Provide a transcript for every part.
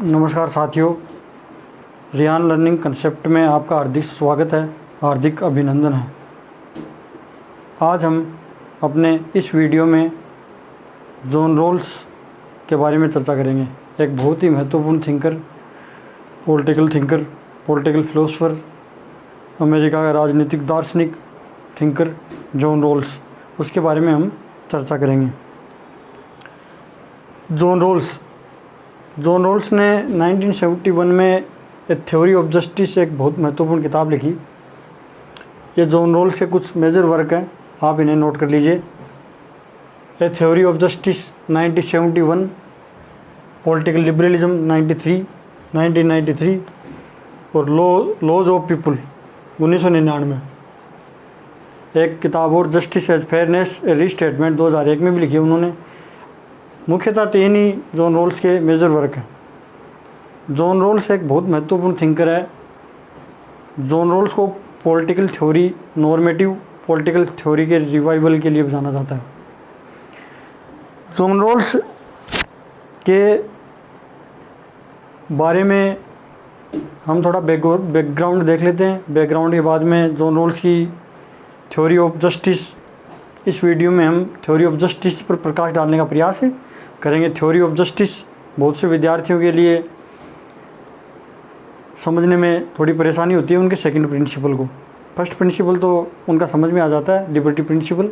नमस्कार साथियों, Riyan learning concept में आपका हार्दिक स्वागत है, हार्दिक अभिनंदन है। आज हम अपने इस वीडियो में जॉन रॉल्स के बारे में चर्चा करेंगे। एक बहुत ही महत्वपूर्ण थिंकर, पॉलिटिकल फिलोसोफर, अमेरिका का राजनीतिक दार्शनिक थिंकर जॉन रॉल्स, उसके बारे में हम चर्चा करेंगे। जॉन रॉल्स ने 1971 में ए थ्योरी ऑफ जस्टिस एक बहुत महत्वपूर्ण किताब लिखी। ये जॉन रॉल्स के कुछ मेजर वर्क हैं, आप इन्हें नोट कर लीजिए। ए theory of justice 1971, political liberalism 1993 और लॉज ऑफ पीपल 1999। एक किताब और जस्टिस एज फेयरनेस ए रीस्टेटमेंट 2001 में भी लिखी है उन्होंने। मुख्यतः तीन ही जॉन रॉल्स के मेजर वर्क हैं। जॉन रॉल्स एक बहुत महत्वपूर्ण थिंकर है। जॉन रॉल्स को political theory, normative political theory के रिवाइवल के लिए जाना जाता है। जॉन रॉल्स के बारे में हम थोड़ा बैकग्राउंड देख लेते हैं। बैकग्राउंड के बाद में जॉन रॉल्स की थ्योरी ऑफ जस्टिस, इस वीडियो में हम थ्योरी ऑफ जस्टिस पर प्रकाश डालने का प्रयास करेंगे। थ्योरी ऑफ जस्टिस बहुत से विद्यार्थियों के लिए समझने में थोड़ी परेशानी होती है उनके सेकंड प्रिंसिपल को। फर्स्ट प्रिंसिपल तो उनका समझ में आ जाता है, लिबर्टी प्रिंसिपल,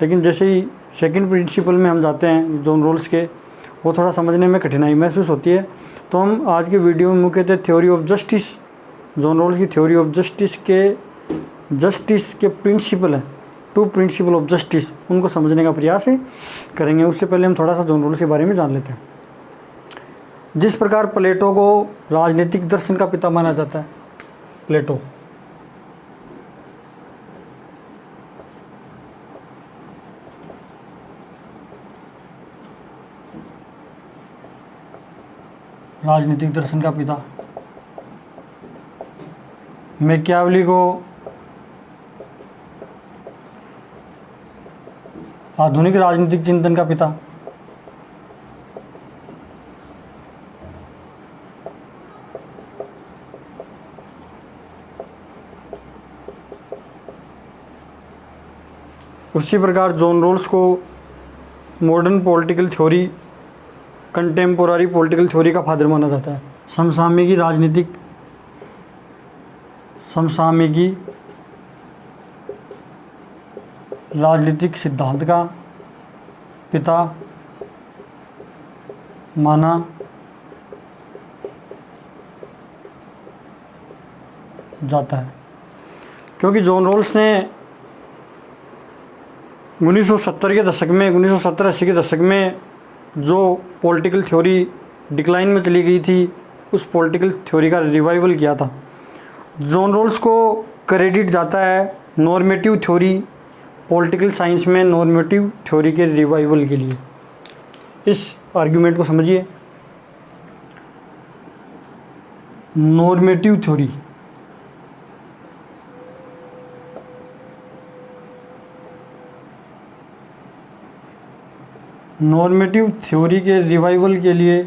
लेकिन जैसे ही सेकंड प्रिंसिपल में हम जाते हैं जॉन रॉल्स के, वो थोड़ा समझने में कठिनाई महसूस होती है। तो हम आज के वीडियो में मुख्यतः theory of justice, John Rawls की थ्योरी ऑफ जस्टिस के प्रिंसिपल हैं, 2 प्रिंसिपल ऑफ जस्टिस, उनको समझने का प्रयास करेंगे। उससे पहले हम थोड़ा सा जॉन रॉल्स के बारे में जान लेते हैं। जिस प्रकार प्लेटो को राजनीतिक दर्शन का पिता माना जाता है, प्लेटो राजनीतिक दर्शन का पिता, मैकियावेली को आधुनिक राजनीतिक चिंतन का पिता, उसी प्रकार जॉन रॉल्स को modern political theory, contemporary political theory का फादर माना जाता है। समसामयिकी राजनीतिक सिद्धांत का पिता माना जाता है, क्योंकि जॉन रॉल्स ने 1970 के दशक में, 1970-80 के दशक में जो पॉलिटिकल थ्योरी डिक्लाइन में चली गई थी, उस पॉलिटिकल थ्योरी का रिवाइवल किया था। जॉन रॉल्स को क्रेडिट जाता है नॉर्मेटिव थ्योरी, पॉलिटिकल साइंस में नॉर्मेटिव थ्योरी के रिवाइवल के लिए। इस आर्गुमेंट को समझिए। नॉर्मेटिव थ्योरी, नॉर्मेटिव थ्योरी के रिवाइवल के लिए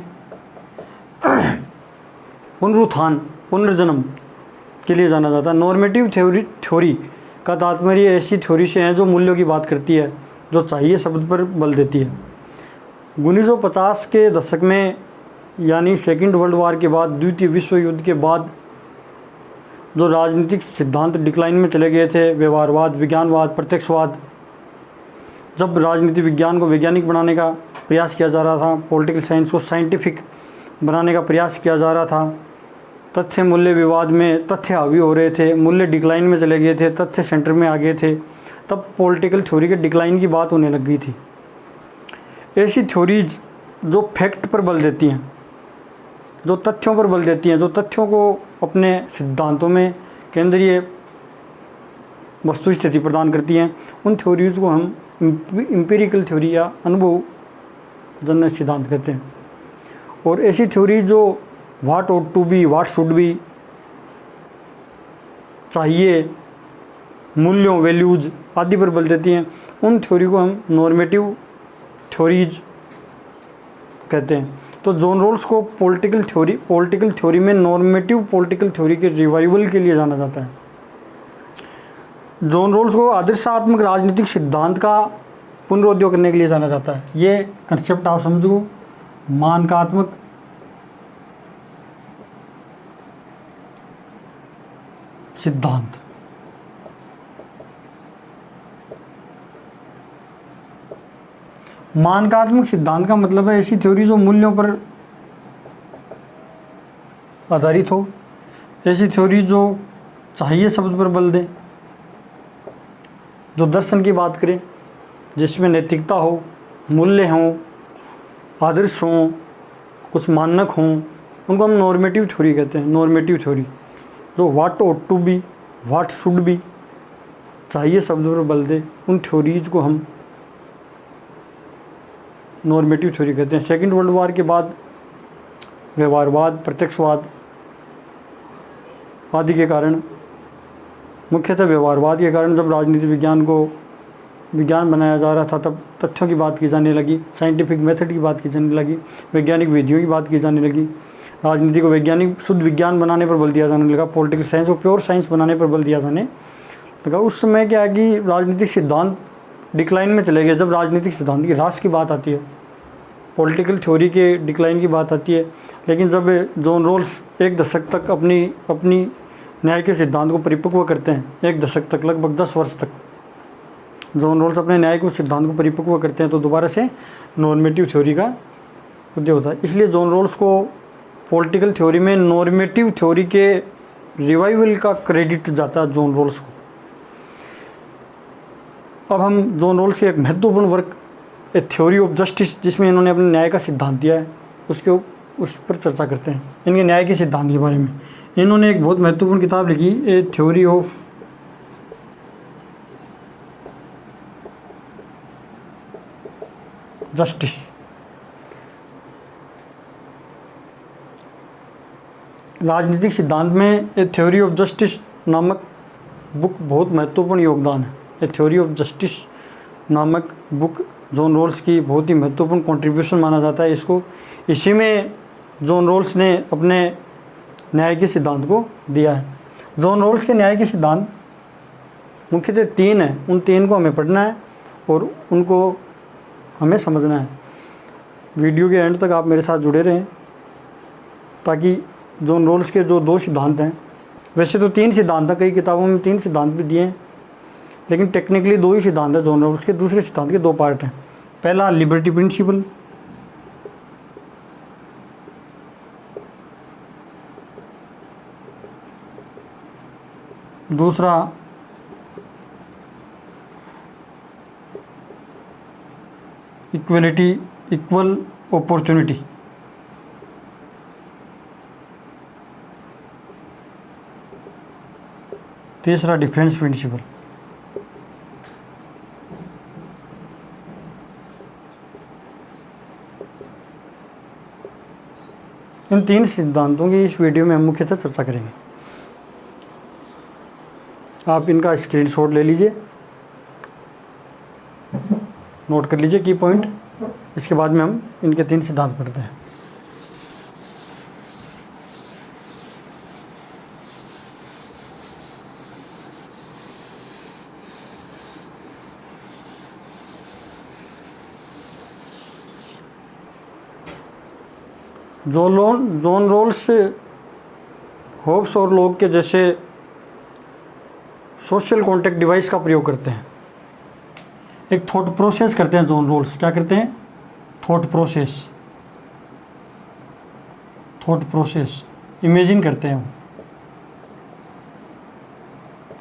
पुनर्जन्म के लिए जाना जाता है। नॉर्मेटिव थ्योरी का तात्पर्य ऐसी थ्योरी से है जो मूल्यों की बात करती है, जो चाहिए शब्द पर बल देती है। 1950 के दशक में, यानी सेकेंड वर्ल्ड वार के बाद, द्वितीय विश्व युद्ध के बाद, जो राजनीतिक सिद्धांत डिक्लाइन में चले गए थे, व्यवहारवाद, विज्ञानवाद, प्रत्यक्षवाद, जब राजनीति विज्ञान को वैज्ञानिक बनाने का प्रयास किया जा रहा था, पॉलिटिकल साइंस को साइंटिफिक बनाने का प्रयास किया जा रहा था, तथ्य मूल्य विवाद में तथ्य हावी हो रहे थे, मूल्य डिक्लाइन में चले गए थे, तथ्य सेंटर में आ गए थे, तब पॉलिटिकल थ्योरी के डिक्लाइन की बात होने लग गई थी। ऐसी थ्योरीज जो फैक्ट पर बल देती हैं, जो तथ्यों पर बल देती हैं, जो तथ्यों को अपने सिद्धांतों में केंद्रीय वस्तु स्थिति प्रदान करती हैं, उन थ्योरीज को हम एम्पिरिकल थ्योरी या अनुभवजन्य सिद्धांत कहते हैं। और ऐसी थ्योरी जो what ought to be, what should be, चाहिए, मूल्यों, वैल्यूज आदि पर बल देती हैं, उन थ्योरी को हम नॉर्मेटिव थ्योरीज कहते हैं। तो जॉन रॉल्स को पॉलिटिकल थ्योरी में नॉर्मेटिव पॉलिटिकल थ्योरी के रिवाइवल के लिए जाना जाता है। जॉन रॉल्स को आदर्शात्मक राजनीतिक सिद्धांत का पुनरुद्योग करने के लिए जाना जाता है। ये कंसेप्ट आप समझो, मानकात्मक सिद्धांत। मानकात्मक सिद्धांत का मतलब है ऐसी थ्योरी जो मूल्यों पर आधारित हो, ऐसी थ्योरी जो चाहिए शब्द पर बल दे, जो दर्शन की बात करे, जिसमें नैतिकता हो, मूल्य हों, आदर्श हों, कुछ मानक हों, उनको हम नॉर्मेटिव थ्योरी कहते हैं। नॉर्मेटिव थ्योरी जो what ought to be, what should be, चाहिए शब्द पर बल दे, उन थ्योरीज को हम नॉर्मेटिव थ्योरी कहते हैं। सेकेंड वर्ल्ड वॉर के बाद व्यवहारवाद, प्रत्यक्षवाद आदि के कारण, मुख्यतः व्यवहारवाद के कारण जब राजनीति विज्ञान को विज्ञान बनाया जा रहा था, तब तथ्यों की बात की जाने लगी, साइंटिफिक मेथड की बात की जाने लगी, वैज्ञानिक विधियों की बात की जाने लगी, राजनीति को वैज्ञानिक शुद्ध विज्ञान बनाने पर बल दिया जाने लगा, पॉलिटिकल साइंस को प्योर साइंस बनाने पर बल दिया जाने लगा। उस समय क्या है कि राजनीतिक सिद्धांत डिक्लाइन में चले गए। जब राजनीतिक सिद्धांत की ह्रास की बात आती है, पॉलिटिकल थ्योरी के डिक्लाइन की बात आती है, लेकिन जब जॉन रॉल्स एक दशक तक अपनी न्याय के सिद्धांत को परिपक्व करते हैं, एक दशक तक, लगभग 10 वर्ष तक जॉन रॉल्स अपने न्याय के सिद्धांत को परिपक्व करते हैं, तो दोबारा से नॉर्मेटिव थ्योरी का उदय होता है। इसलिए जॉन रॉल्स को पॉलिटिकल थ्योरी में नॉर्मेटिव थ्योरी के रिवाइवल का क्रेडिट जाता है जॉन रॉल्स को। अब हम जॉन रॉल्स के एक महत्वपूर्ण work, A theory of justice, जिसमें इन्होंने अपने न्याय का सिद्धांत दिया है, उस पर चर्चा करते हैं। इनके न्याय के सिद्धांत के बारे में इन्होंने एक बहुत महत्वपूर्ण किताब लिखी, ए थ्योरी ऑफ जस्टिस। राजनीतिक सिद्धांत में ए थ्योरी ऑफ जस्टिस नामक बुक बहुत महत्वपूर्ण योगदान है। ए थ्योरी ऑफ जस्टिस नामक बुक जॉन रॉल्स की बहुत ही महत्वपूर्ण कंट्रीब्यूशन माना जाता है इसको। इसी में जॉन रॉल्स ने अपने न्याय के सिद्धांत को दिया है। जॉन रॉल्स के न्याय के सिद्धांत मुख्यतः 3 हैं। उन 3 को हमें पढ़ना है और उनको हमें समझना है। वीडियो के एंड तक आप मेरे साथ जुड़े रहें, ताकि जॉन रॉल्स के जो 2 सिद्धांत हैं, वैसे तो 3 सिद्धांत हैं, कई किताबों में 3 सिद्धांत भी दिए हैं, लेकिन टेक्निकली 2 ही सिद्धांत हैं जॉन रॉल्स के। दूसरे सिद्धांत के 2 पार्ट हैं। पहला लिबर्टी प्रिंसिपल, दूसरा इक्वलिटी, इक्वल अपॉर्चुनिटी, तीसरा डिफेंस प्रिंसिपल। इन 3 सिद्धांतों की इस वीडियो में हम मुख्यतः चर्चा करेंगे। आप इनका स्क्रीनशॉट ले लीजिए, नोट कर लीजिए की पॉइंट। इसके बाद में हम इनके 3 सिद्धांत पढ़ते हैं। जॉन रॉल्स होब्स और लॉक के जैसे सोशल कॉन्टेक्ट डिवाइस का प्रयोग करते हैं। एक थॉट प्रोसेस करते हैं जॉन रॉल्स। क्या करते हैं? थॉट प्रोसेस इमेजिन करते हैं।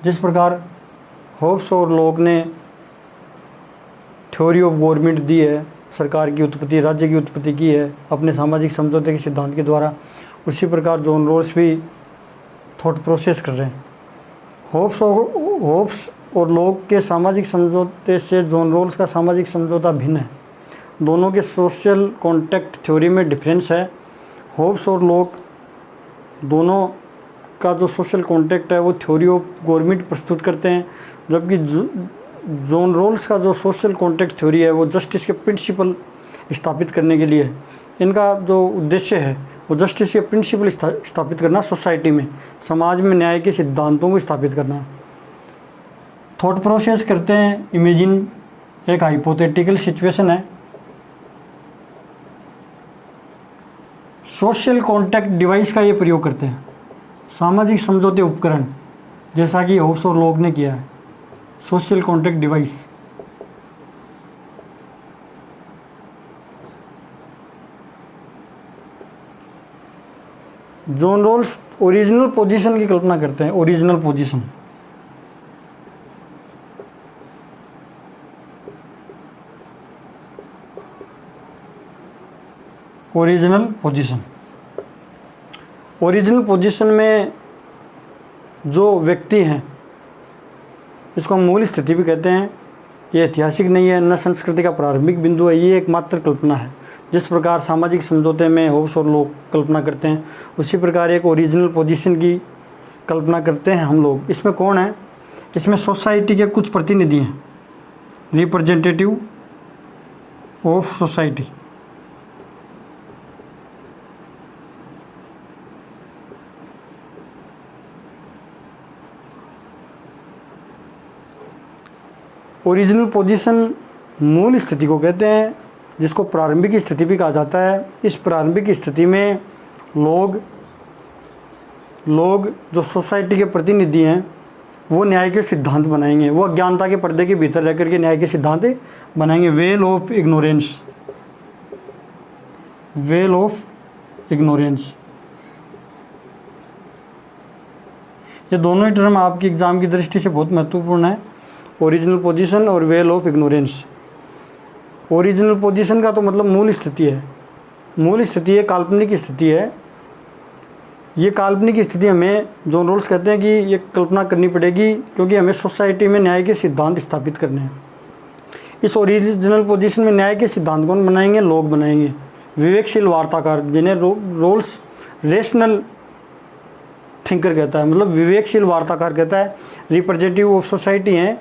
जिस प्रकार होब्स और लॉक ने थ्योरी ऑफ गवर्नमेंट दी है, सरकार की उत्पत्ति, राज्य की उत्पत्ति की है अपने सामाजिक समझौते के सिद्धांत के द्वारा, उसी प्रकार जॉन रॉल्स भी थॉट प्रोसेस कर रहे हैं। होब्स और लॉक के सामाजिक समझौते से जॉन रॉल्स का सामाजिक समझौता भिन्न है। दोनों के सोशल कॉन्टेक्ट थ्योरी में डिफरेंस है। होब्स और लॉक दोनों का जो सोशल कॉन्टेक्ट है वो थ्योरी ऑफ गवर्नमेंट प्रस्तुत करते हैं, जबकि जॉन रॉल्स का जो सोशल कॉन्टेक्ट थ्योरी है वो जस्टिस के प्रिंसिपल स्थापित करने के लिए है। इनका जो उद्देश्य है वो जस्टिस के प्रिंसिपल स्थापित करना, सोसाइटी में, समाज में न्याय के सिद्धांतों को स्थापित करना। थॉट प्रोसेस करते हैं, इमेजिन एक हाइपोथेटिकल सिचुएशन है। सोशल कॉन्टैक्ट डिवाइस का ये प्रयोग करते हैं, सामाजिक समझौते उपकरण, जैसा कि होब्स और लॉक ने किया है। Social contact device, John Rawls original position की कल्पना करते हैं। Original position, original position, original position में जो व्यक्ति हैं, इसको हम मूल स्थिति भी कहते हैं। ये ऐतिहासिक नहीं है, न संस्कृति का प्रारंभिक बिंदु है, ये एकमात्र कल्पना है। जिस प्रकार सामाजिक समझौते में होब्स और लॉक कल्पना करते हैं, उसी प्रकार एक ओरिजिनल पोजीशन की कल्पना करते हैं हम लोग। इसमें कौन है? इसमें सोसाइटी के कुछ प्रतिनिधि हैं, representative of society. Original position मूल स्थिति को कहते हैं, जिसको प्रारंभिक स्थिति भी कहा जाता है। इस प्रारंभिक स्थिति में लोग जो सोसाइटी के प्रतिनिधि हैं, वो न्याय के सिद्धांत बनाएंगे। वो अज्ञानता के पर्दे के भीतर रह करके न्याय के सिद्धांत बनाएंगे। Well of ignorance, well of ignorance, ये दोनों ही टर्म आपकी एग्जाम की दृष्टि से बहुत महत्वपूर्ण है। ओरिजिनल पोजीशन और well of ignorance. Original position का तो मतलब मूल स्थिति है। मूल स्थिति है, काल्पनिक स्थिति है। ये काल्पनिक स्थिति हमें जॉन रॉल्स कहते हैं कि ये कल्पना करनी पड़ेगी, क्योंकि हमें सोसाइटी में न्याय के सिद्धांत स्थापित करने हैं। इस ओरिजिनल पोजीशन में न्याय के सिद्धांत कौन बनाएंगे? लोग बनाएंगे। विवेकशील वार्ताकार, जिन्हें रॉल्स रेशनल थिंकर कहता है, मतलब विवेकशील वार्ताकार कहता है, रिप्रेजेंटेटिव ऑफ सोसाइटी हैं।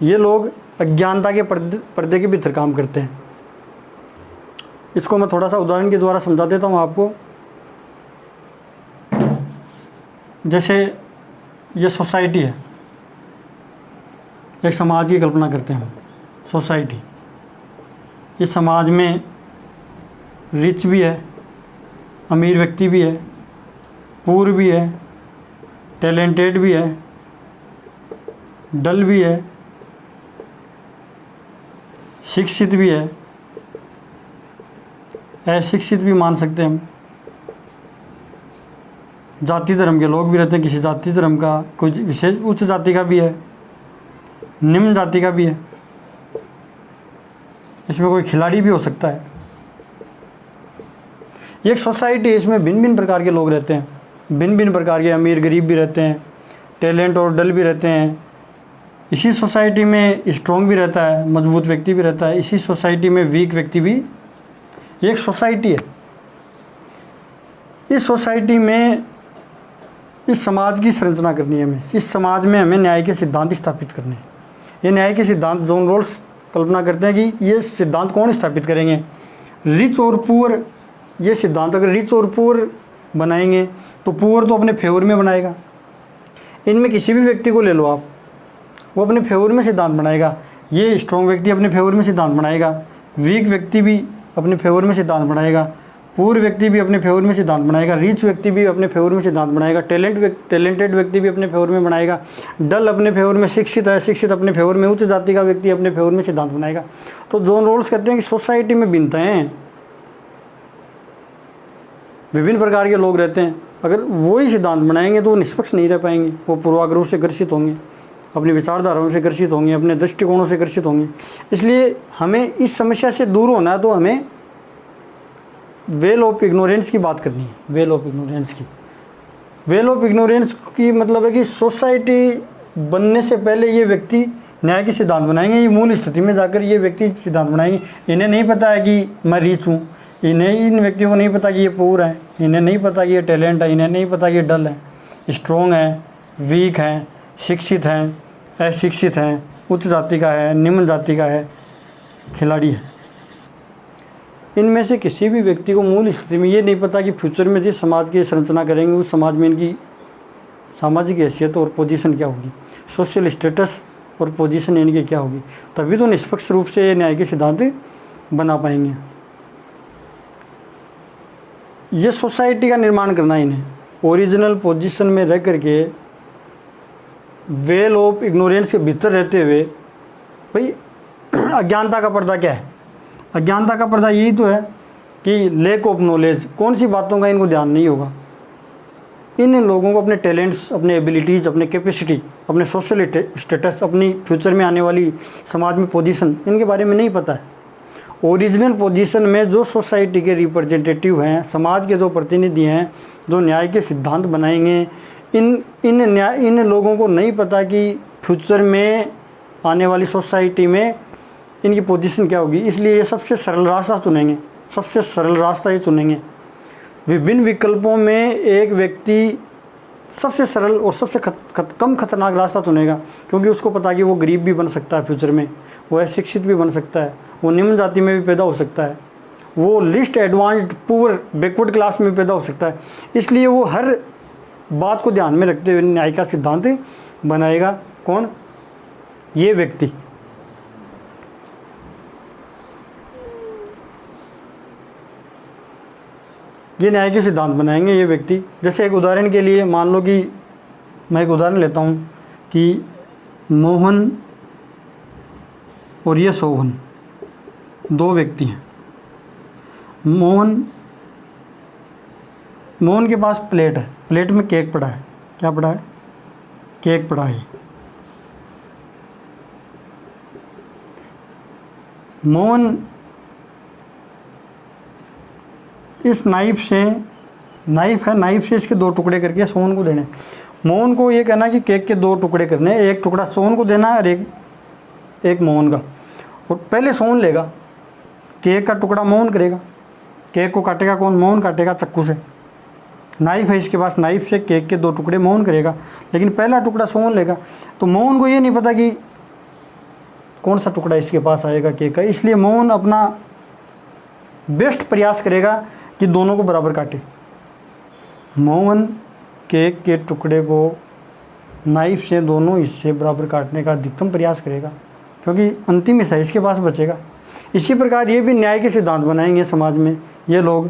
ये लोग अज्ञानता के पर्दे के भीतर काम करते हैं। इसको मैं थोड़ा सा उदाहरण के द्वारा समझा देता हूँ आपको। जैसे ये सोसाइटी है, एक समाज की कल्पना करते हैं हम, सोसाइटी। इस समाज में रिच भी है, अमीर व्यक्ति भी है, पुअर भी है, टैलेंटेड भी है, डल भी है, शिक्षित भी है, अशिक्षित भी मान सकते हैं हम। जाति धर्म के लोग भी रहते हैं, किसी जाति धर्म का, कुछ विशेष उच्च जाति का भी है, निम्न जाति का भी है। इसमें कोई खिलाड़ी भी हो सकता है। ये एक सोसाइटी है, इसमें भिन्न भिन्न प्रकार के लोग रहते हैं, भिन्न भिन्न प्रकार के अमीर गरीब भी रहते हैं, टैलेंट और डल भी रहते हैं। इसी सोसाइटी में स्ट्रॉन्ग भी रहता है, मजबूत व्यक्ति भी रहता है। इसी सोसाइटी में वीक व्यक्ति भी। एक सोसाइटी है। इस सोसाइटी में इस समाज की संरचना करनी है हमें। इस समाज में हमें न्याय के सिद्धांत स्थापित करने हैं। ये न्याय के सिद्धांत जॉन रॉल्स कल्पना करते हैं कि ये सिद्धांत कौन स्थापित करेंगे? रिच और पुअर। ये सिद्धांत अगर रिच और पुअर बनाएंगे तो पुअर तो अपने फेवर में बनाएगा। इनमें किसी भी व्यक्ति को ले लो आप, वो अपने फेवर में सिद्धांत बनाएगा। ये स्ट्रॉन्ग व्यक्ति अपने फेवर में सिद्धांत बनाएगा, वीक व्यक्ति भी अपने फेवर में सिद्धांत बनाएगा, पुअर व्यक्ति भी अपने फेवर में सिद्धांत बनाएगा, रिच व्यक्ति भी अपने फेवर में सिद्धांत बनाएगा, टैलेंटेड व्यक्ति भी अपने फेवर में बनाएगा, डल अपने फेवर में, शिक्षित है शिक्षित अपने फेवर में, उच्च जाति का व्यक्ति अपने फेवर में सिद्धांत बनाएगा। तो जॉन रॉल्स कहते हैं कि सोसाइटी में भिन्नताएं हैं, विभिन्न प्रकार के लोग रहते हैं। अगर वही सिद्धांत बनाएंगे तो वो निष्पक्ष नहीं रह पाएंगे। वो पूर्वाग्रहों से ग्रसित होंगे, अपनी विचारधाराओं से ग्रसित होंगे, अपने दृष्टिकोणों से ग्रसित होंगे। इसलिए हमें इस समस्या से दूर होना है तो हमें वेल ऑफ इग्नोरेंस की बात करनी है। वेल ऑफ इग्नोरेंस की, वेल ऑफ इग्नोरेंस की मतलब है कि सोसाइटी बनने से पहले ये व्यक्ति न्याय के सिद्धांत बनाएंगे। ये मूल स्थिति में जाकर ये व्यक्ति सिद्धांत बनाएंगे। इन्हें नहीं पता है कि मैं रीच हूँ, इन व्यक्तियों को नहीं पता कि ये पुअर है, इन्हें नहीं पता कि ये टैलेंट है, इन्हें नहीं पता कि ये डल है, स्ट्रॉन्ग है, वीक है, शिक्षित हैं, अशिक्षित हैं, उच्च जाति का है, निम्न जाति का है, खिलाड़ी है। इनमें से किसी भी व्यक्ति को मूल स्थिति में ये नहीं पता कि फ्यूचर में जिस समाज की संरचना करेंगे उस समाज में इनकी सामाजिक हैसियत और पोजीशन क्या होगी, सोशल स्टेटस और पोजीशन इनकी क्या होगी, तभी तो निष्पक्ष रूप से न्याय के सिद्धांत बना पाएंगे। ये सोसाइटी का निर्माण करना इन्हें ओरिजिनल पोजीशन में रह करके वेल ऑफ इग्नोरेंस के भीतर रहते हुए, भाई अज्ञानता का पर्दा क्या है? अज्ञानता का पर्दा यही तो है कि लैक ऑफ नॉलेज, कौन सी बातों का इनको ध्यान नहीं होगा। इन लोगों को अपने टैलेंट्स, अपने एबिलिटीज़, अपने कैपेसिटी, अपने सोशल स्टेटस, अपनी फ्यूचर में आने वाली समाज में पोजीशन, इनके बारे में नहीं पता है। ओरिजिनल पोजीशन में जो सोसाइटी के रिप्रेजेंटेटिव हैं, समाज के जो प्रतिनिधि हैं, जो न्याय के सिद्धांत बनाएंगे, इन लोगों को नहीं पता कि फ्यूचर में आने वाली सोसाइटी में इनकी पोजीशन क्या होगी। इसलिए ये सबसे सरल रास्ता चुनेंगे, सबसे सरल रास्ता ही चुनेंगे। विभिन्न विकल्पों में एक व्यक्ति सबसे सरल और सबसे कम खतरनाक रास्ता चुनेगा, क्योंकि उसको पता कि वो गरीब भी बन सकता है फ्यूचर में, वो अशिक्षित भी बन सकता है, वो निम्न जाति में भी पैदा हो सकता है, वो list advanced poor backward class में भी पैदा हो सकता है। इसलिए वो हर बात को ध्यान में रखते हुए न्याय का सिद्धांत बनाएगा। कौन? ये व्यक्ति। ये न्याय के सिद्धांत बनाएंगे ये व्यक्ति। जैसे एक उदाहरण के लिए मान लो कि मैं एक उदाहरण लेता हूँ कि मोहन और ये शोभन, दो व्यक्ति हैं। मोहन के पास प्लेट है, प्लेट में केक पड़ा है। क्या पड़ा है? केक पड़ा है। मोहन इस नाइफ से इसके दो टुकड़े करके सोहन को देने। मोहन को ये कहना कि केक के दो टुकड़े करने, एक टुकड़ा सोहन को देना है और एक मोहन का। और पहले सोहन लेगा, केक का टुकड़ा मोहन करेगा। केक को काटेगा कौन? मोहन काटेगा चाकू से। नाइफ है इसके पास, नाइफ से केक के दो टुकड़े मोहन करेगा, लेकिन पहला टुकड़ा सोहन लेगा। तो मोहन को ये नहीं पता कि कौन सा टुकड़ा इसके पास आएगा केक का, इसलिए मोहन अपना बेस्ट प्रयास करेगा कि दोनों को बराबर काटे। मोहन केक के टुकड़े को नाइफ से दोनों हिस्से बराबर काटने का अधिकतम प्रयास करेगा, क्योंकि अंतिम हिस्सा इसके पास बचेगा। इसी प्रकार ये भी न्याय के सिद्धांत बनाएंगे समाज में। ये लोग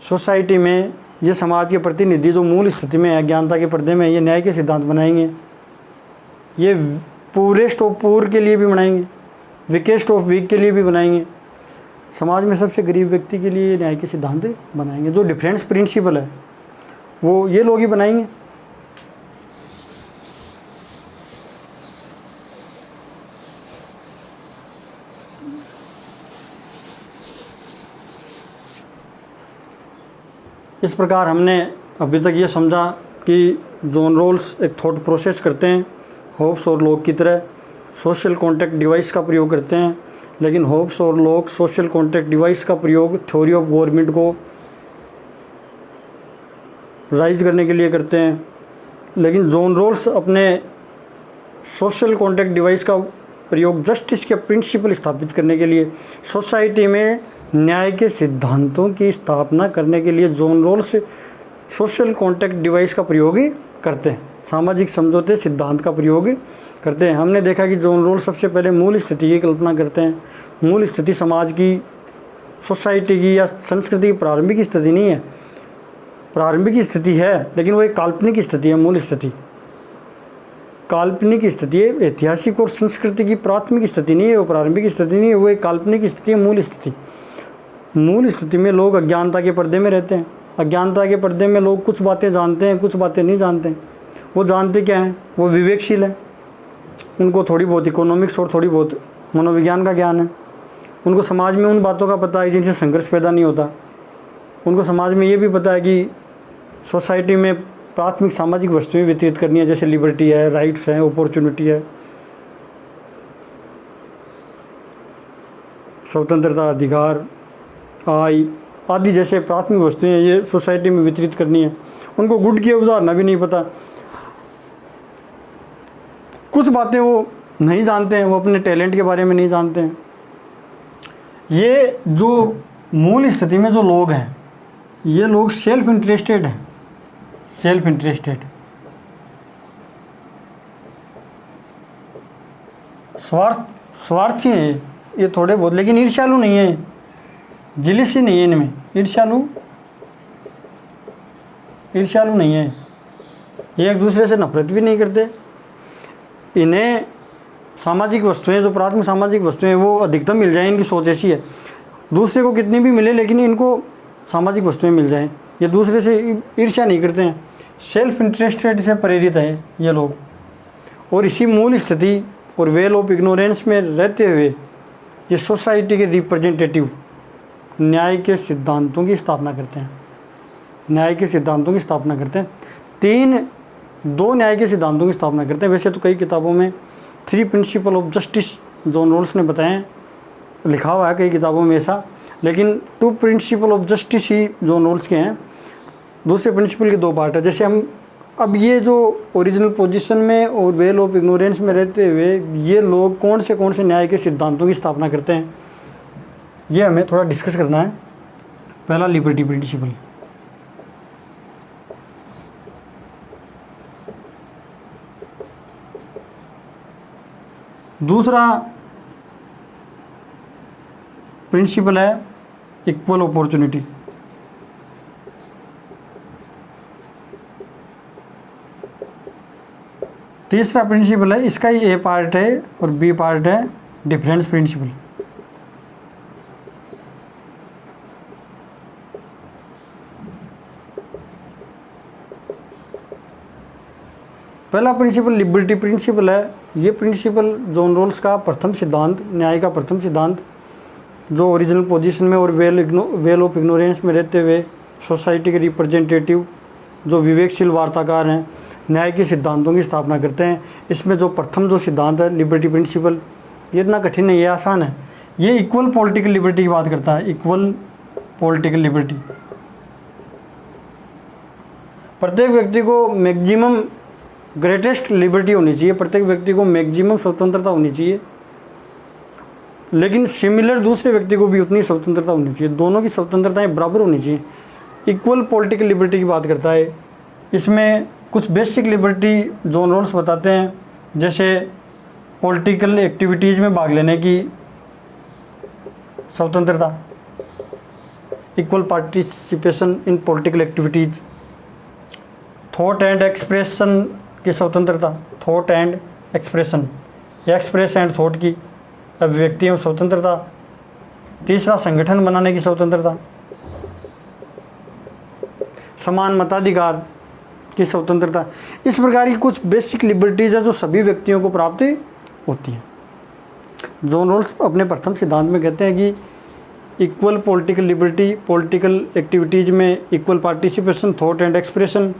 सोसाइटी में, ये समाज के प्रतिनिधि जो मूल स्थिति में अज्ञानता के पर्दे में, ये न्याय के सिद्धांत बनाएंगे। ये पूरेस्ट ऑफ पुअर के लिए भी बनाएंगे, वीकेस्ट ऑफ वीक के लिए भी बनाएंगे। समाज में सबसे गरीब व्यक्ति के लिए न्याय के सिद्धांत बनाएंगे। जो डिफरेंस प्रिंसिपल है वो ये लोग ही बनाएंगे। इस प्रकार हमने अभी तक ये समझा कि जॉन रॉल्स एक थॉट प्रोसेस करते हैं, होब्स और लॉक की तरह सोशल कॉन्टैक्ट डिवाइस का प्रयोग करते हैं, लेकिन होब्स और लॉक सोशल कॉन्टैक्ट डिवाइस का प्रयोग थ्योरी ऑफ गवर्नमेंट को राइज करने के लिए करते हैं। लेकिन जॉन रॉल्स अपने सोशल कॉन्टैक्ट डिवाइस का प्रयोग जस्टिस के प्रिंसिपल स्थापित करने के लिए, सोसाइटी में न्याय के सिद्धांतों की स्थापना करने के लिए John Rawls social contact device का प्रयोग करते हैं, सामाजिक समझौते सिद्धांत का प्रयोग करते हैं। हमने देखा कि जॉन रॉल्स सबसे पहले मूल स्थिति की कल्पना करते हैं। मूल स्थिति समाज की, सोसाइटी की या संस्कृति की प्रारंभिक स्थिति नहीं है, प्रारंभिक स्थिति है, लेकिन वो एक काल्पनिक स्थिति है। मूल स्थिति काल्पनिक स्थिति है, ऐतिहासिक और संस्कृति की प्राथमिक स्थिति नहीं है, वो प्रारंभिक स्थिति नहीं है, वो एक काल्पनिक स्थिति है। मूल स्थिति में लोग अज्ञानता के पर्दे में रहते हैं। अज्ञानता के पर्दे में लोग कुछ बातें जानते हैं, कुछ बातें नहीं जानते हैं। वो जानते क्या हैं? वो विवेकशील हैं, उनको थोड़ी बहुत इकोनॉमिक्स और थोड़ी बहुत मनोविज्ञान का ज्ञान है। उनको समाज में उन बातों का पता है जिनसे संघर्ष पैदा नहीं होता। उनको समाज में ये भी पता है कि सोसाइटी में प्राथमिक सामाजिक वस्तुएं वितरित करनी है, जैसे लिबर्टी है, राइट्स हैं, अपॉर्चुनिटी है, स्वतंत्रता, अधिकार, आय आदि जैसे प्राथमिक वस्तुएं ये सोसाइटी में वितरित करनी है। उनको गुड की अवधारणा भी नहीं पता। कुछ बातें वो नहीं जानते हैं, वो अपने टैलेंट के बारे में नहीं जानते हैं। ये जो मूल स्थिति में जो लोग हैं, ये लोग सेल्फ इंटरेस्टेड हैं, सेल्फ इंटरेस्टेड, स्वार्थी हैं ये थोड़े बहुत, लेकिन ईर्ष्यालु नहीं है, जिलिसी नहीं है इनमें, ईर्ष्यालु नहीं है, ये एक दूसरे से नफरत भी नहीं करते। इन्हें सामाजिक वस्तुएं, जो प्राथमिक सामाजिक वस्तुएं वो अधिकतम मिल जाएं, इनकी सोच ऐसी है। दूसरे को कितनी भी मिले लेकिन इनको सामाजिक वस्तुएं मिल जाएं, ये दूसरे से ईर्ष्या नहीं करते हैं, सेल्फ इंटरेस्टेड से प्रेरित हैं ये लोग। और इसी मूल स्थिति और वेल ऑफ इग्नोरेंस में रहते हुए ये सोसाइटी के रिप्रेजेंटेटिव न्याय के सिद्धांतों की स्थापना करते हैं, न्याय के सिद्धांतों की स्थापना करते हैं। दो न्याय के सिद्धांतों की स्थापना करते हैं। वैसे तो कई किताबों में 3 principle of justice John Rawls ने बताए हैं, लिखा हुआ है कई किताबों में ऐसा, लेकिन 2 प्रिंसिपल ऑफ जस्टिस ही जॉन रॉल्स के हैं। दूसरे प्रिंसिपल के 2 पार्ट है। जैसे हम अब ये जो ओरिजिनल पोजीशन में और वेल ऑफ इग्नोरेंस में रहते हुए ये लोग कौन से न्याय के सिद्धांतों की स्थापना करते हैं, ये हमें थोड़ा डिस्कस करना है। पहला लिबर्टी प्रिंसिपल, दूसरा प्रिंसिपल है इक्वल अपॉर्चुनिटी, तीसरा प्रिंसिपल है, इसका ही ए पार्ट है और बी पार्ट है, डिफरेंस प्रिंसिपल। पहला प्रिंसिपल लिबर्टी प्रिंसिपल है। ये प्रिंसिपल जॉन रॉल्स का प्रथम सिद्धांत, न्याय का प्रथम सिद्धांत, जो ओरिजिनल पोजीशन में और वेल ऑफ इग्नोरेंस में रहते हुए सोसाइटी के रिप्रेजेंटेटिव जो विवेकशील वार्ताकार हैं न्याय के सिद्धांतों की स्थापना करते हैं। इसमें जो प्रथम जो सिद्धांत है लिबर्टी प्रिंसिपल, ये इतना कठिन नहीं, ये आसान है। ये इक्वल पॉलिटिकल लिबर्टी की बात करता है, इक्वल पॉलिटिकल लिबर्टी। प्रत्येक व्यक्ति को मैक्सिमम ग्रेटेस्ट लिबर्टी होनी चाहिए, प्रत्येक व्यक्ति को मैक्सिमम स्वतंत्रता होनी चाहिए, लेकिन सिमिलर दूसरे व्यक्ति को भी उतनी स्वतंत्रता होनी चाहिए, दोनों की स्वतंत्रताएं बराबर होनी चाहिए। इक्वल पॉलिटिकल लिबर्टी की बात करता है। इसमें कुछ बेसिक लिबर्टी जॉन रॉल्स बताते हैं, जैसे पॉलिटिकल एक्टिविटीज़ में भाग लेने की स्वतंत्रता, equal participation in political activities, thought and expression की स्वतंत्रता, thought and expression, express and thought की अभिव्यक्ति में स्वतंत्रता, तीसरा संगठन बनाने की स्वतंत्रता, समान मताधिकार की स्वतंत्रता। इस प्रकार की कुछ बेसिक लिबर्टीज़ है जो सभी व्यक्तियों को प्राप्त होती हैं। जॉन रॉल्स अपने प्रथम सिद्धांत में कहते हैं कि equal political liberty, political activities में equal participation, thought and expression,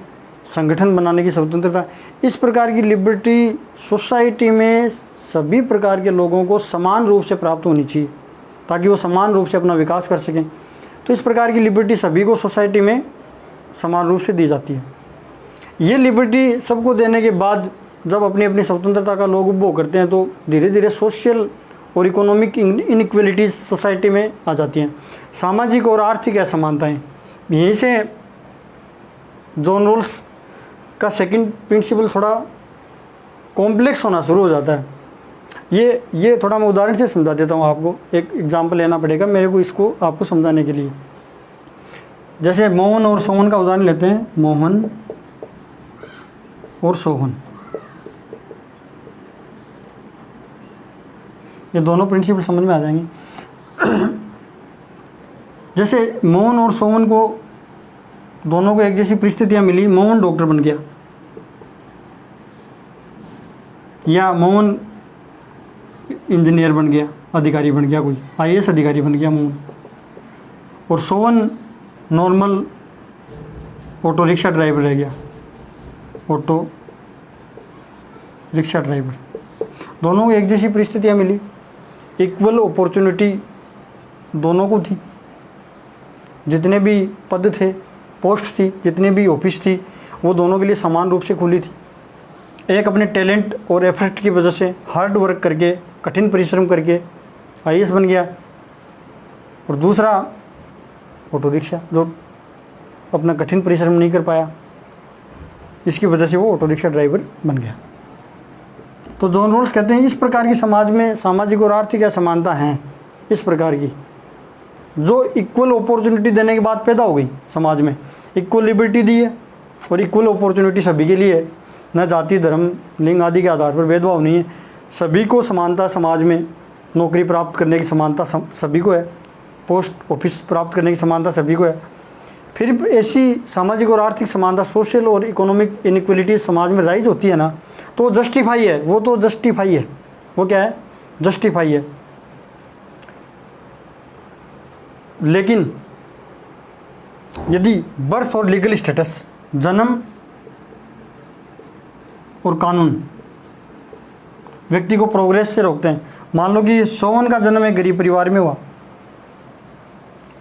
संगठन बनाने की स्वतंत्रता। इस प्रकार की लिबर्टी सोसाइटी में सभी प्रकार के लोगों को समान रूप से प्राप्त होनी चाहिए ताकि वो समान रूप से अपना विकास कर सकें। तो इस प्रकार की लिबर्टी सभी को सोसाइटी में समान रूप से दी जाती है। ये लिबर्टी सबको देने के बाद जब अपनी अपनी स्वतंत्रता का लोग उपभोग करते हैं तो धीरे धीरे सोशल और इकोनॉमिक इनइक्वलिटीज़ सोसाइटी में आ जाती हैं, सामाजिक और आर्थिक असमानताएं। यहीं से जॉन रॉल्स का सेकंड प्रिंसिपल थोड़ा कॉम्प्लेक्स होना शुरू हो जाता है। ये थोड़ा मैं उदाहरण से समझा देता हूँ आपको, एक एग्जांपल लेना पड़ेगा मेरे को इसको आपको समझाने के लिए। जैसे मोहन और सोहन का उदाहरण लेते हैं, मोहन और सोहन, ये दोनों प्रिंसिपल समझ में आ जाएंगे। जैसे मोहन और सोहन को दोनों को एक जैसी परिस्थितियां मिली, मोहन डॉक्टर बन गया या मोहन इंजीनियर बन गया, अधिकारी बन गया, कोई आईएएस अधिकारी बन गया मोहन, और Sohan normal auto rickshaw driver रह गया, ऑटो रिक्शा ड्राइवर। दोनों को एक जैसी परिस्थितियां मिली, इक्वल अपॉर्चुनिटी दोनों को थी, जितने भी पद थे, पोस्ट थी, जितनी भी ऑफिस थी, वो दोनों के लिए समान रूप से खुली थी। एक अपने टैलेंट और एफर्ट की वजह से हार्ड वर्क करके, कठिन परिश्रम करके आईएएस बन गया, और दूसरा ऑटो रिक्शा, जो अपना कठिन परिश्रम नहीं कर पाया, इसकी वजह से वो ऑटो रिक्शा ड्राइवर बन गया। तो जॉन रोल्स कहते हैं इस प्रकार की समाज में सामाजिक और आर्थिक असमानता हैं, इस प्रकार की, जो इक्वल अपॉर्चुनिटी देने के बाद पैदा हो गई समाज में। इक्वल लिबर्टी दी है और इक्वल अपॉर्चुनिटी सभी के लिए है, न जाति धर्म लिंग आदि के आधार पर भेदभाव नहीं है, सभी को समानता, समाज में नौकरी प्राप्त करने की समानता सभी को है, पोस्ट ऑफिस प्राप्त करने की समानता सभी को है। फिर ऐसी सामाजिक और आर्थिक समानता, सोशल और इकोनॉमिक इनइक्वलिटी समाज में राइज होती है ना, तो जस्टिफाई है, वो तो जस्टिफाई है, वो क्या है, जस्टिफाई है। लेकिन यदि बर्थ और लीगल स्टेटस, जन्म और कानून व्यक्ति को प्रोग्रेस से रोकते हैं। मान लो कि सोवन का जन्म एक गरीब परिवार में हुआ,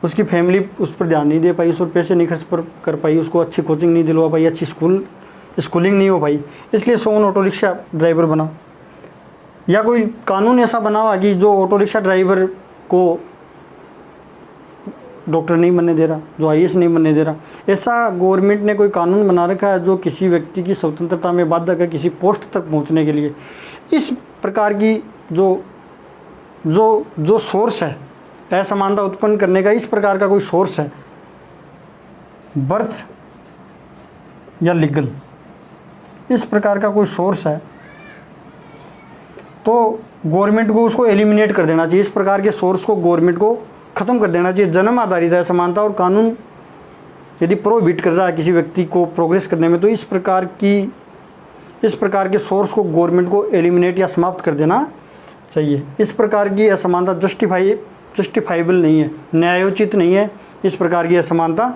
उसकी फैमिली उस पर ध्यान नहीं दे पाई, उस पर पैसे नहीं खर्च कर पाई, उसको अच्छी कोचिंग नहीं दिलवा पाई, अच्छी स्कूलिंग नहीं हो पाई, इसलिए सोवन ऑटो रिक्शा ड्राइवर बना। या कोई कानून ऐसा बना हुआ कि जो ऑटो रिक्शा ड्राइवर को डॉक्टर नहीं बनने दे रहा, जो आईएएस नहीं बनने दे रहा, ऐसा गवर्नमेंट ने कोई कानून बना रखा है जो किसी व्यक्ति की स्वतंत्रता में बाधक है किसी पोस्ट तक पहुंचने के लिए। इस प्रकार की जो जो जो सोर्स है असमानता उत्पन्न करने का, इस प्रकार का कोई सोर्स है, बर्थ या लीगल, इस प्रकार का कोई सोर्स है, तो गवर्नमेंट को उसको एलिमिनेट कर देना चाहिए। इस प्रकार के सोर्स को गवर्नमेंट को ख़त्म कर देना चाहिए। जन्म आधारित है समानता और कानून यदि प्रोहिबिट कर रहा है किसी व्यक्ति को प्रोग्रेस करने में, तो इस प्रकार के सोर्स को गवर्नमेंट को एलिमिनेट या समाप्त कर देना चाहिए। इस प्रकार की असमानता जस्टिफाइबल नहीं है, न्यायोचित नहीं है इस प्रकार की असमानता।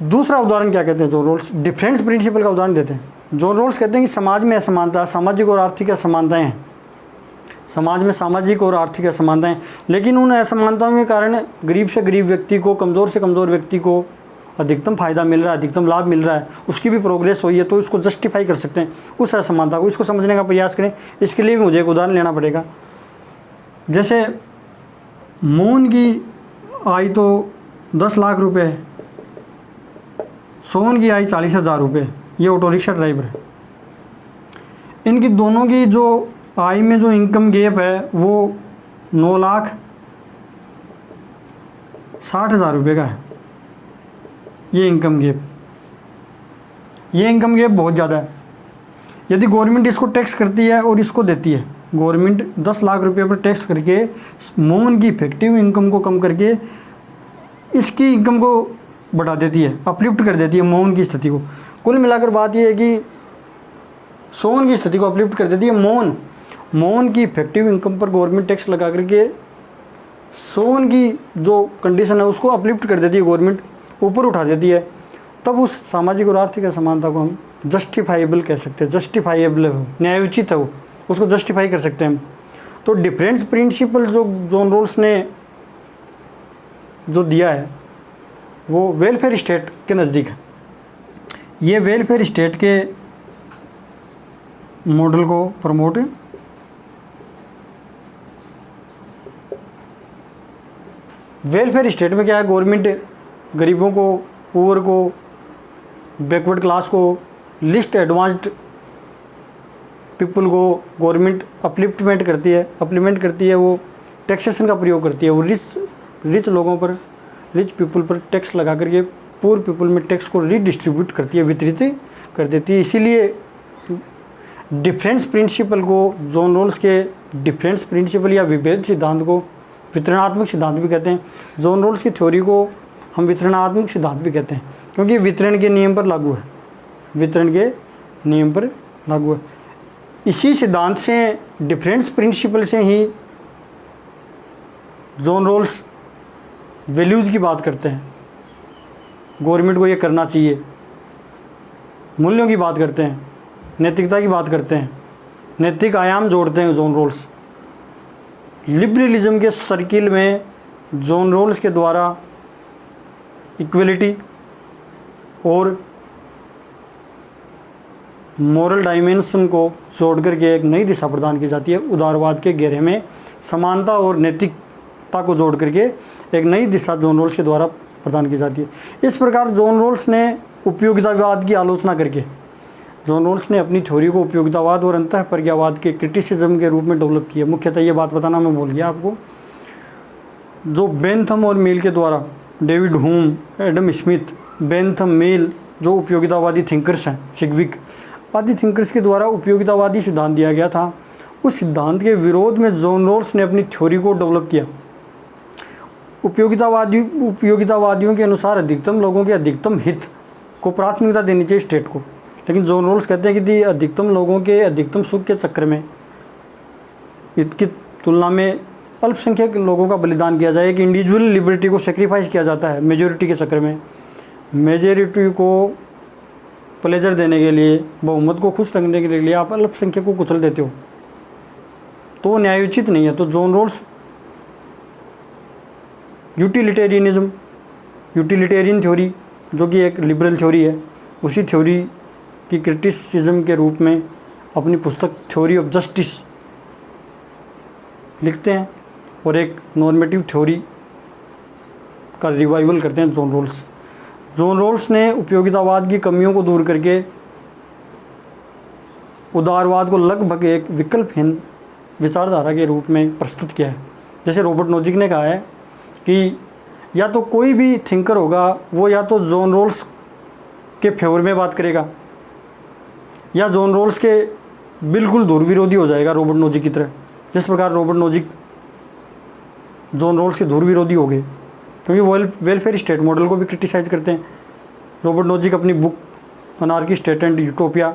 दूसरा उदाहरण क्या कहते हैं जॉन रोल्स, डिफरेंस प्रिंसिपल का उदाहरण देते हैं। जॉन रोल्स कहते हैं कि समाज में असमानता, सामाजिक और आर्थिक असमानताएं हैं, समाज में सामाजिक और आर्थिक असमानताएं, लेकिन उन असमानताओं के कारण गरीब से गरीब व्यक्ति को, कमज़ोर से कमज़ोर व्यक्ति को अधिकतम फ़ायदा मिल रहा है, अधिकतम लाभ मिल रहा है, उसकी भी प्रोग्रेस हुई है, तो इसको जस्टिफाई कर सकते हैं उस असमानता को। इसको समझने का प्रयास करें। इसके लिए भी मुझे एक उदाहरण लेना पड़ेगा। जैसे मोहन की आय तो 10 लाख रुपए है, सोहन की आय 40,000 रुपये, ये ऑटो रिक्शा ड्राइवर है। इनकी दोनों की जो आय में जो इनकम गैप है वो 9,60,000 रुपये का है। ये इनकम गैप बहुत ज़्यादा है। यदि गवर्नमेंट इसको टैक्स करती है और इसको देती है, गवर्नमेंट 10 लाख रुपए पर टैक्स करके मोहन की इफेक्टिव इनकम को कम करके इसकी इनकम को बढ़ा देती है, अपलिफ्ट कर देती है मोहन की स्थिति को। कुल मिलाकर बात यह है कि सोहन की स्थिति को अपलिफ्ट कर देती है मोहन की इफेक्टिव इनकम पर गवर्नमेंट टैक्स लगा करके सोहन की जो कंडीशन है उसको अपलिफ्ट कर देती है, गवर्नमेंट ऊपर उठा देती है। तब उस सामाजिक और आर्थिक असमानता को हम जस्टिफाइबल कह सकते हैं, जस्टिफाइबल है, न्यायोचित है, वो उसको जस्टिफाई कर सकते हैं हम। तो डिफरेंस प्रिंसिपल जो जॉन रोल्स ने जो दिया है वो वेलफेयर स्टेट के नज़दीक है। ये वेलफेयर स्टेट के मॉडल को प्रमोट वेलफेयर स्टेट में क्या है, गवर्नमेंट गरीबों को, पुअर को, बैकवर्ड क्लास को, लिस्ट एडवांस्ड पीपल को गवर्नमेंट अपलिफ्टमेंट करती है, वो टैक्सेशन का प्रयोग करती है, वो रिच लोगों पर, रिच पीपल पर टैक्स लगा करके पुअर पीपल में टैक्स को रीडिस्ट्रीब्यूट करती है, वितरित कर देती है। इसीलिए डिफरेंस प्रिंसिपल को, जॉन रोल्स के डिफरेंस प्रिंसिपल या विभेद सिद्धांत को वितरणात्मक सिद्धांत भी कहते हैं। जॉन रोल्स की थ्योरी को हम वितरणात्मक सिद्धांत भी कहते हैं, क्योंकि वितरण के नियम पर लागू है, वितरण के नियम पर लागू है। इसी सिद्धांत से, डिफरेंस प्रिंसिपल से ही जॉन रोल्स वैल्यूज़ की बात करते हैं, गवर्नमेंट को ये करना चाहिए, मूल्यों की बात करते हैं, नैतिकता की बात करते हैं, नैतिक आयाम जोड़ते हैं जॉन रोल्स। लिबरलिज्म के सर्किल में जॉन रोल्स के द्वारा इक्वलिटी और मोरल डायमेंशन को जोड़ करके एक नई दिशा प्रदान की जाती है। उदारवाद के घेरे में समानता और नैतिकता को जोड़ करके एक नई दिशा जॉन रोल्स के द्वारा प्रदान की जाती है। इस प्रकार जॉन रोल्स ने उपयोगितावाद की आलोचना करके जॉन रोल्स ने अपनी थ्योरी को उपयोगितावाद और अंतःप्रज्ञावाद के क्रिटिसिज्म के रूप में डेवलप किया। मुख्यतः ये बात बताना मैं भूल गया आपको, जो बेंथम और मील के द्वारा David Hume, Adam Smith, Bentham, Mill जो उपयोगितावादी थिंकर्स हैं, सिग्विक आदि थिंकर्स के द्वारा उपयोगितावादी सिद्धांत दिया गया था, उस सिद्धांत के विरोध में जॉन रोल्स ने अपनी थ्योरी को डेवलप किया। उपयोगितावादियों के अनुसार अधिकतम लोगों के अधिकतम हित को प्राथमिकता देनी चाहिए स्टेट को, लेकिन जॉन रोल्स कहते हैं कि अधिकतम लोगों के अधिकतम सुख के चक्कर में इसकी तुलना में अल्पसंख्यक लोगों का बलिदान किया जाए, कि इंडिविजुअल लिबर्टी को सेक्रीफाइस किया जाता है मेजोरिटी के चक्कर में। मेजोरिटी को प्लेजर देने के लिए, बहुमत को खुश रखने के लिए आप अल्पसंख्यक को कुचल देते हो, तो न्यायोचित नहीं है। तो जॉन रोल्स यूटिलिटेरियन थ्योरी जो कि एक लिबरल थ्योरी है, उसी थ्योरी की क्रिटिसिज्म के रूप में अपनी पुस्तक थ्योरी ऑफ जस्टिस लिखते हैं और एक नॉर्मेटिव थ्योरी का रिवाइवल करते हैं जॉन रोल्स। जॉन रोल्स ने उपयोगितावाद की कमियों को दूर करके उदारवाद को लगभग एक विकल्पहीन विचारधारा के रूप में प्रस्तुत किया है। जैसे रॉबर्ट नोजिक ने कहा है कि या तो कोई भी थिंकर होगा वो या तो जॉन रोल्स के फेवर में बात करेगा या जॉन रोल्स के बिल्कुल दूर विरोधी हो जाएगा रॉबर्ट नोजिक की तरह। जिस प्रकार रॉबर्ट नोजिक जॉन रोल्स के दूर विरोधी हो गए, क्योंकि वो वेलफेयर स्टेट मॉडल को भी क्रिटिसाइज करते हैं। रॉबर्ट नोजिक अपनी book anarchy state and utopia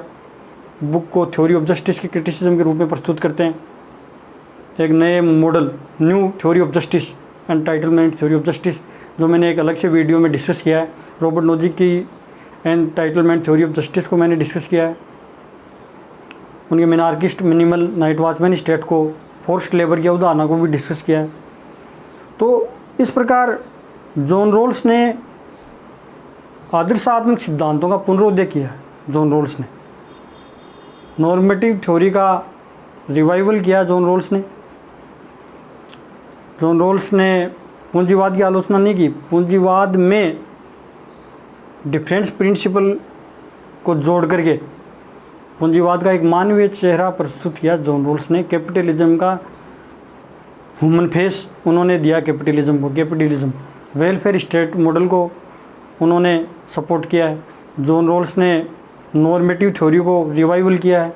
book को थ्योरी ऑफ जस्टिस की क्रिटिसिज्म के रूप में प्रस्तुत करते हैं। एक नए model, new theory of justice, entitlement theory of justice, जो मैंने एक अलग से वीडियो में डिस्कस किया है। रॉबर्ट नोजिक की एंटाइटलमेंट थ्योरी ऑफ जस्टिस को मैंने डिस्कस किया है। उनके मिनार्किस्ट, मिनिमल, नाइट वॉचमैन स्टेट को, फोर्स्ड लेबर की अवधारणा को भी डिस्कस किया है। तो इस प्रकार जॉन रोल्स ने आदर्शात्मक सिद्धांतों का पुनरुदय किया है। जॉन रोल्स ने नॉर्मेटिव थ्योरी का रिवाइवल किया। जॉन रोल्स ने पूंजीवाद की आलोचना नहीं की। पूंजीवाद में डिफरेंस प्रिंसिपल को जोड़ करके पूंजीवाद का एक मानवीय चेहरा प्रस्तुत किया। जॉन रोल्स ने कैपिटलिज्म का ह्यूमन फेस उन्होंने दिया कैपिटलिज्म को। कैपिटलिज्म वेलफेयर स्टेट मॉडल को उन्होंने सपोर्ट किया है। जॉन रोल्स ने नॉर्मेटिव थ्योरी को रिवाइवल किया है।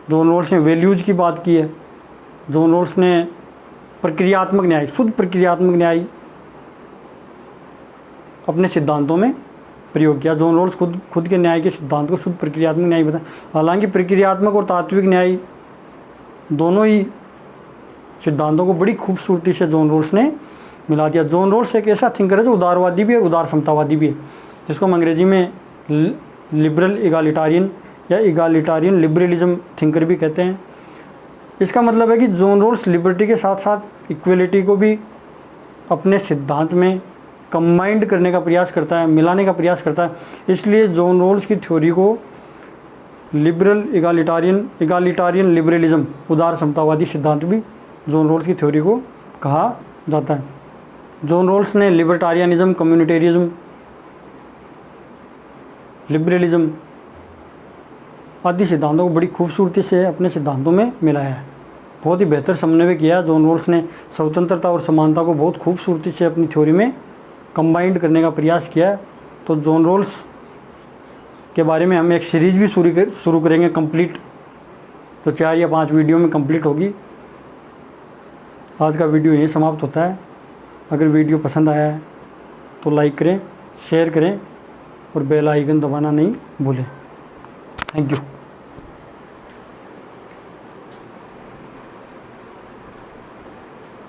जॉन रोल्स ने वैल्यूज की बात की है। जॉन रोल्स ने प्रक्रियात्मक न्याय, शुद्ध प्रक्रियात्मक न्याय अपने सिद्धांतों में प्रयोग किया। जॉन रोल्स खुद के न्याय के सिद्धांत को शुद्ध प्रक्रियात्मक न्याय बताया। हालांकि प्रक्रियात्मक और तात्विक न्याय दोनों ही सिद्धांतों को बड़ी खूबसूरती से जॉन रोल्स ने मिला दिया। जॉन रोल्स एक ऐसा थिंकर है जो उदारवादी भी है और उदार समतावादी भी है, जिसको हम अंग्रेजी में लिबरल इगालिटारियन या इगालिटारियन लिबरलिज्म थिंकर भी कहते हैं। इसका मतलब है कि जॉन रोल्स लिबर्टी के साथ साथ इक्वलिटी को भी अपने सिद्धांत में कंबाइंड करने का प्रयास करता है, मिलाने का प्रयास करता है। इसलिए जॉन रोल्स की थ्योरी को लिबरल इगालिटारियन लिबरलिज्म, उदार समतावादी सिद्धांत भी जॉन रोल्स की थ्योरी को कहा जाता है। जॉन रोल्स ने लिबर्टारियनिज्म, कम्युनिटेरिज्म, लिबरलिज्म आदि सिद्धांतों को बड़ी खूबसूरती से अपने सिद्धांतों में मिलाया है। बहुत ही बेहतर समन्वय किया। जॉन रोल्स ने स्वतंत्रता और समानता को बहुत खूबसूरती से अपनी थ्योरी में कंबाइंड करने का प्रयास किया है। तो जॉन रोल्स के बारे में हम एक सीरीज़ भी शुरू करेंगे कंप्लीट, तो 4 या 5 वीडियो में कंप्लीट होगी। आज का वीडियो यहीं समाप्त होता है। अगर वीडियो पसंद आया है तो लाइक करें, शेयर करें और बेल आइकन दबाना नहीं भूलें। Thank you.